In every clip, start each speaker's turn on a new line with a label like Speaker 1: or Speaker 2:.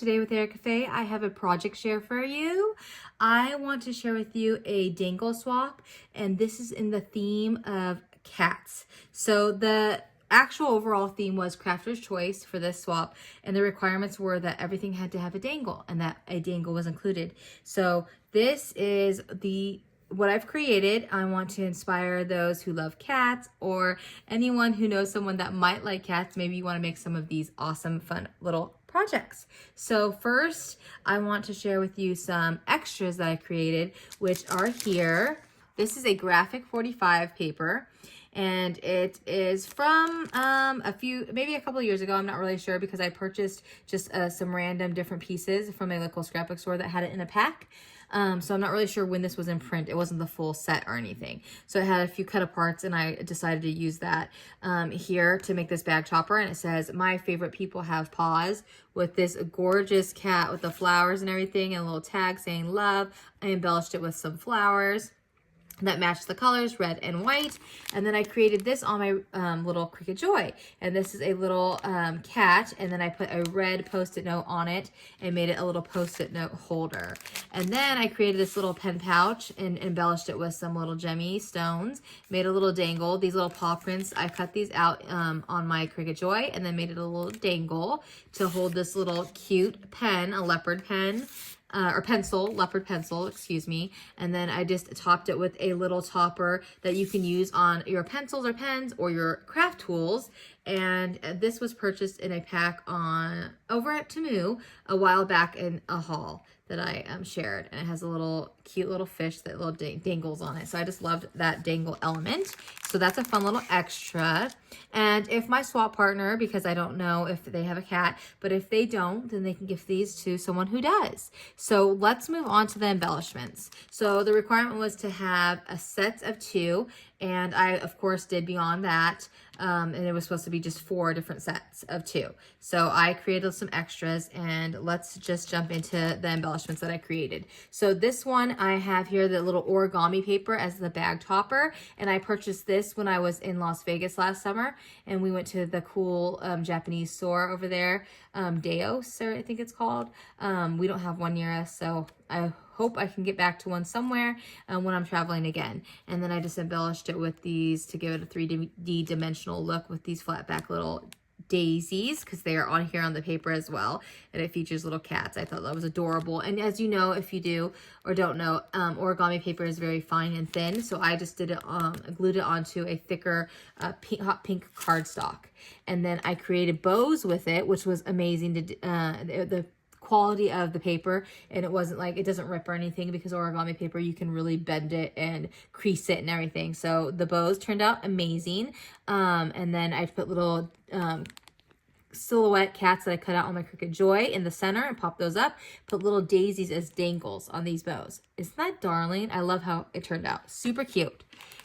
Speaker 1: today with Erica Faye. I have a project share for you. I want to share with you a dangle swap, and this is in the theme of cats. So the actual overall theme was crafter's choice for this swap, and the requirements were that everything had to have a dangle and that a dangle was included. So this is what I've created. I want to inspire those who love cats or anyone who knows someone that might like cats. Maybe you want to make some of these awesome, fun little projects. So first, I want to share with you some extras that I created, which are here. This is a graphic 45 paper, and it is from maybe a couple of years ago. I'm not really sure because I purchased just some random different pieces from a local scrapbook store that had it in a pack. So I'm not really sure when this was in print. It wasn't the full set or anything. So it had a few cut aparts, and I decided to use that here to make this bag topper. And it says, "My favorite people have paws," with this gorgeous cat with the flowers and everything, and a little tag saying love. I embellished it with some flowers that matched the colors, red and white. And then I created this on my little Cricut Joy. And this is a little cat. And then I put a red Post-it note on it and made it a little Post-it note holder. And then I created this little pen pouch and embellished it with some little gemmy stones. Made a little dangle. These little paw prints, I cut these out on my Cricut Joy and then made it a little dangle to hold this little cute pen, a leopard pen. Or pencil, leopard pencil, excuse me. And then I just topped it with a little topper that you can use on your pencils or pens or your craft tools. And this was purchased in a pack over at Temu a while back in a haul that I shared. And it has a little cute little fish that little dangles on it. So I just loved that dangle element. So that's a fun little extra. And if my swap partner, because I don't know if they have a cat, but if they don't, then they can give these to someone who does. So let's move on to the embellishments. So the requirement was to have a set of 2, and I of course did beyond that. And it was supposed to be just 4 different sets of 2. So I created some extras, and let's just jump into the embellishments that I created. So this one, I have here the little origami paper as the bag topper, and I purchased this when I was in Las Vegas last summer, and we went to the cool Japanese store over there, Deos, I think it's called. We don't have one near us, so I hope I can get back to one somewhere when I'm traveling again. And then I just embellished it with these to give it a 3D dimensional look with these flat back little daisies, because they are on here on the paper as well, and it features little cats. I thought that was adorable. And as you know, if you do or don't know, origami paper is very fine and thin, so I just did it glued it onto a thicker hot pink cardstock, and then I created bows with it, which was amazing. The quality of the paper, and it wasn't like, it doesn't rip or anything, because origami paper, you can really bend it and crease it and everything. So the bows turned out amazing. And then I put little silhouette cats that I cut out on my Cricut Joy in the center and pop those up. Put little daisies as dangles on these bows. Isn't that darling? I love how it turned out. Super cute.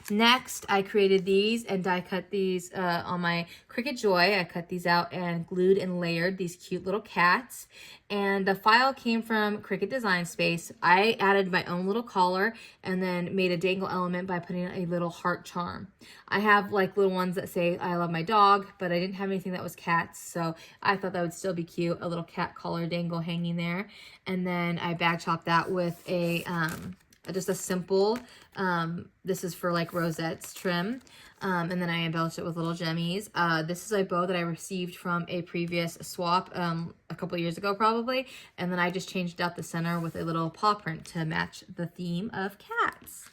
Speaker 1: Next, I created these and die cut these on my Cricut Joy. I cut these out and glued and layered these cute little cats. And the file came from Cricut Design Space. I added my own little collar and then made a dangle element by putting a little heart charm. I have like little ones that say I love my dog, but I didn't have anything that was cats, so I thought that would still be cute, a little cat collar dangle hanging there. And then I bag chopped that with a just a simple, this is for like rosettes trim, and then I embellished it with little gemmies. This is a bow that I received from a previous swap a couple years ago probably, and then I just changed out the center with a little paw print to match the theme of cats.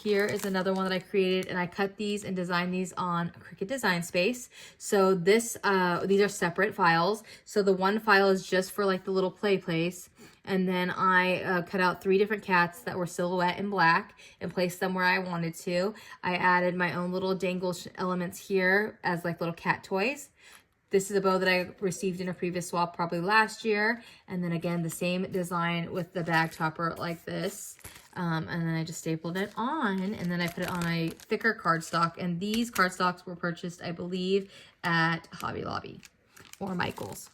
Speaker 1: Here is another one that I created, and I cut these and designed these on Cricut Design Space. So these are separate files. So the one file is just for like the little play place. And then I cut out 3 different cats that were silhouette in black and placed them where I wanted to. I added my own little dangle elements here as like little cat toys. This is a bow that I received in a previous swap probably last year. And then again, the same design with the bag topper like this. And then I just stapled it on, and then I put it on a thicker cardstock. And these cardstocks were purchased, I believe, at Hobby Lobby or Michael's.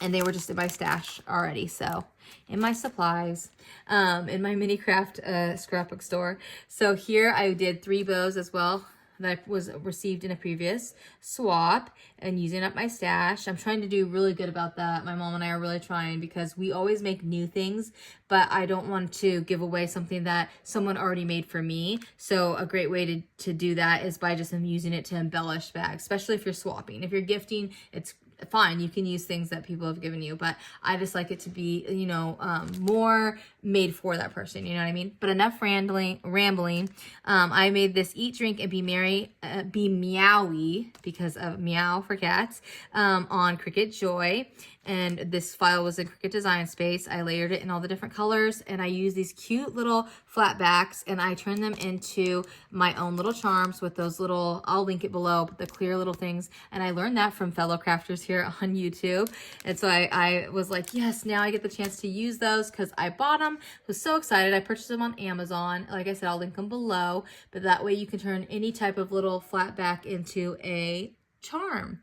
Speaker 1: And they were just in my stash already, so in my supplies, in my mini craft scrapbook store. So here I did 3 bows as well that I was received in a previous swap and using up my stash. I'm trying to do really good about that. My mom and I are really trying because we always make new things, but I don't want to give away something that someone already made for me. So a great way to do that is by just using it to embellish bags, especially if you're swapping. If you're gifting, it's fine, you can use things that people have given you, but I just like it to be, you know, more made for that person, you know what I mean? But enough rambling. I made this Eat, Drink, and Be Merry, Be Meowy, because of meow for cats, on Cricut Joy. And this file was in Cricut Design Space. I layered it in all the different colors, and I used these cute little flat backs, and I turned them into my own little charms with those little, I'll link it below, but the clear little things. And I learned that from fellow crafters here on YouTube. And so I was like, yes, now I get the chance to use those because I bought them. Was so excited. I purchased them on Amazon. Like I said, I'll link them below, but that way you can turn any type of little flat back into a charm.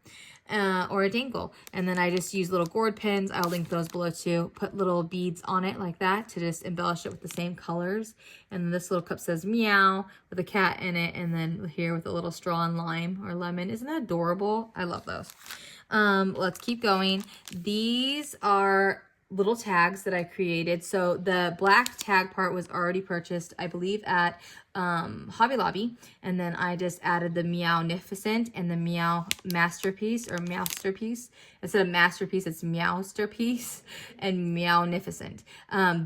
Speaker 1: Or a dangle. And then I just use little gourd pins. I'll link those below too. Put little beads on it like that to just embellish it with the same colors. And then this little cup says meow with a cat in it. And then here with a little straw and lime or lemon. Isn't that adorable? I love those. Let's keep going. These are little tags that I created. So the black tag part was already purchased, I believe, at Hobby Lobby, and then I just added the Meownificent and the Meow Masterpiece, or Masterpiece. Instead of Masterpiece, it's Meowsterpiece and Meownificent.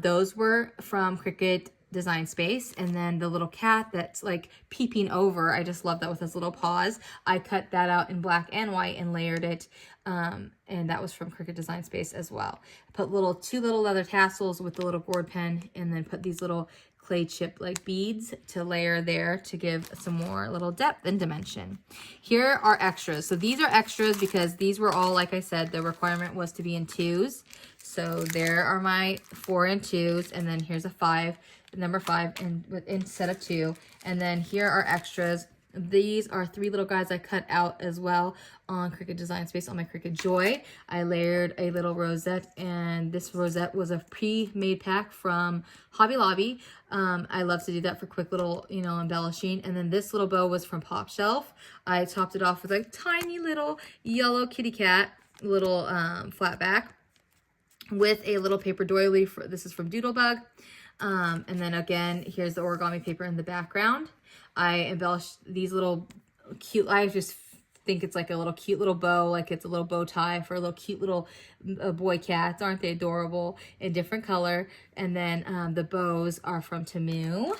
Speaker 1: Those were from Cricut Design Space. And then the little cat that's like peeping over, I just love that with his little paws. I cut that out in black and white and layered it, and that was from Cricut Design Space as well. I put two little leather tassels with the little gourd pen, and then put these little clay chip like beads to layer there to give some more little depth and dimension. Here are extras. So these are extras because these were all, like I said, the requirement was to be in 2s. So there are my 4 and 2s, and then here's a 5, number 5 instead of 2. And then here are extras. These are 3 little guys I cut out as well on Cricut Design Space on my Cricut Joy. I layered a little rosette, and this rosette was a pre-made pack from Hobby Lobby. I love to do that for quick little, you know, embellishing. And then this little bow was from Pop Shelf. I topped it off with a tiny little yellow kitty cat, little flat back with a little paper doily. This is from Doodlebug. And then again, here's the origami paper in the background. I embellished these little cute, I just think it's like a little cute little bow, like it's a little bow tie for a little cute little boy cats. Aren't they adorable? In different color. And then the bows are from Temu.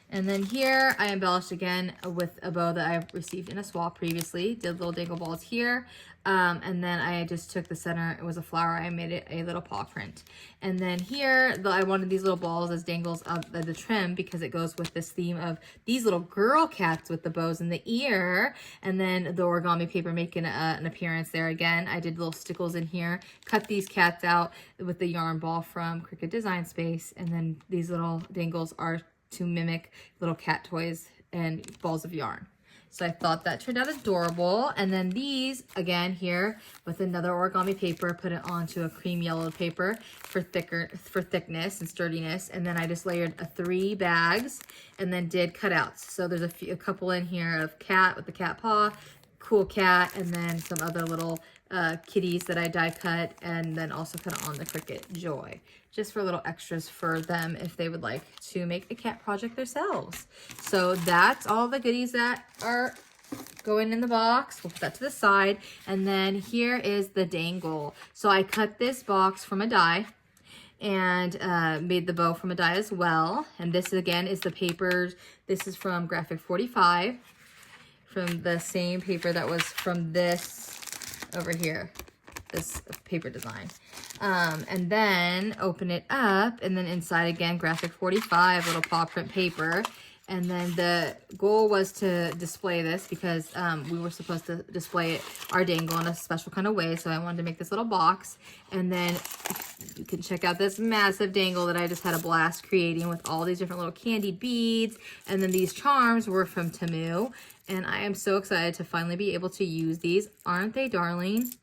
Speaker 1: And then here I embellished again with a bow that I received in a swap previously. Did little dangle balls here. And then I just took the center. It was a flower. I made it a little paw print. And then here, I wanted these little balls as dangles of the trim because it goes with this theme of these little girl cats with the bows in the ear. And then the origami paper making an appearance there again. I did little stickles in here. Cut these cats out with the yarn ball from Cricut Design Space. And then these little dangles are to mimic little cat toys and balls of yarn. So I thought that turned out adorable. And then these, again, here with another origami paper, put it onto a cream yellow paper for thickness and sturdiness. And then I just layered 3 bags and then did cutouts. So there's a couple in here of cat with the cat paw, cool cat, and then some other little kitties that I die cut and then also cut on the Cricut Joy, just for little extras for them if they would like to make a cat project themselves. So that's all the goodies that are going in the box. We'll put that to the side. And then here is the dangle. So I cut this box from a die and made the bow from a die as well. And this again is the papers. This is from Graphic 45, from the same paper that was from this over here, this paper design. And then open it up, and then inside again, Graphic 45, little paw print paper. And then the goal was to display this because we were supposed to display our dangle in a special kind of way. So I wanted to make this little box. And then you can check out this massive dangle that I just had a blast creating with all these different little candy beads. And then these charms were from Temu. And I am so excited to finally be able to use these. Aren't they darling?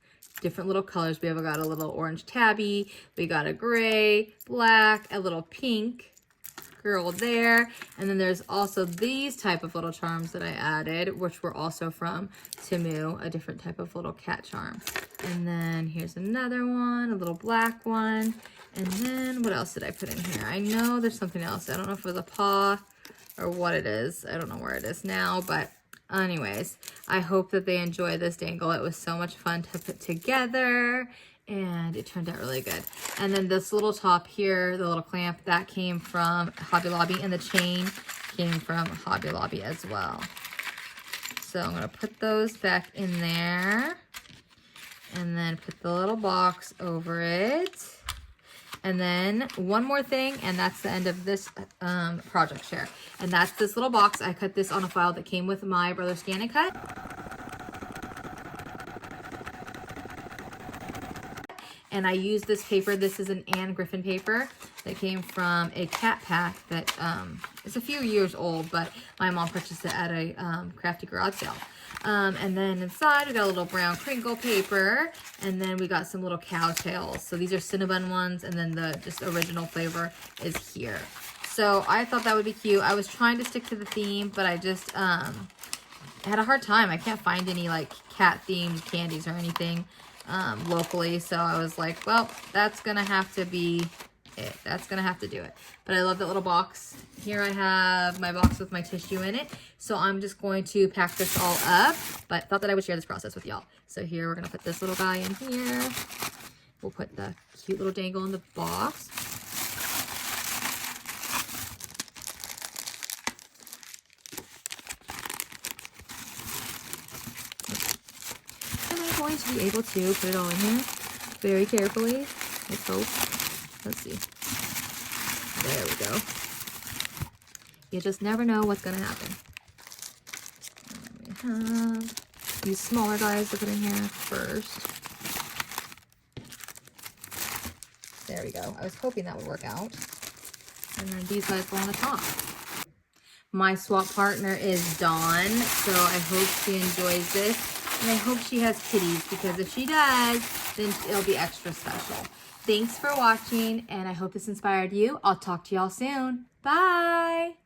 Speaker 1: Different little colors. We have got a little orange tabby. We got a gray, black, a little pink. girl there. And then there's also these type of little charms that I added, which were also from Temu, a different type of little cat charm. And then here's another one, a little black one. And then what else did I put in here? I know there's something else. I don't know if it was a paw or what it is. I don't know where it is now, but anyways, I hope that they enjoy this dangle. It was so much fun to put together and it turned out really good. And then this little top here, the little clamp, that came from Hobby Lobby, and the chain came from Hobby Lobby as well. So I'm gonna put those back in there and then put the little box over it. And then one more thing, and that's the end of this project share. And that's this little box. I cut this on a file that came with my Brother Scan and Cut. And I used this paper. This is an Anne Griffin paper that came from a cat pack that is a few years old, but my mom purchased it at a crafty garage sale. And then inside we got a little brown crinkle paper, and then we got some little cow tails. So these are Cinnabon ones, and then the just original flavor is here. So I thought that would be cute. I was trying to stick to the theme, but I just had a hard time. I can't find any like cat themed candies or anything locally, so I was like, well, that's gonna have to be it. That's gonna have to do it. But I love that little box. Here I have my box with my tissue in it, so I'm just going to pack this all up, but thought that I would share this process with y'all. So here we're gonna put this little guy in here. We'll put the cute little dangle in the box. Going to be able to put it all in here very carefully. Let's hope. Let's see. There we go. You just never know what's going to happen. We have these smaller guys to put in here first. There we go. I was hoping that would work out. And then these guys go on the top. My swap partner is Dawn, so I hope she enjoys this. And I hope she has kitties, because if she does, then it'll be extra special. Thanks for watching, and I hope this inspired you. I'll talk to y'all soon. Bye!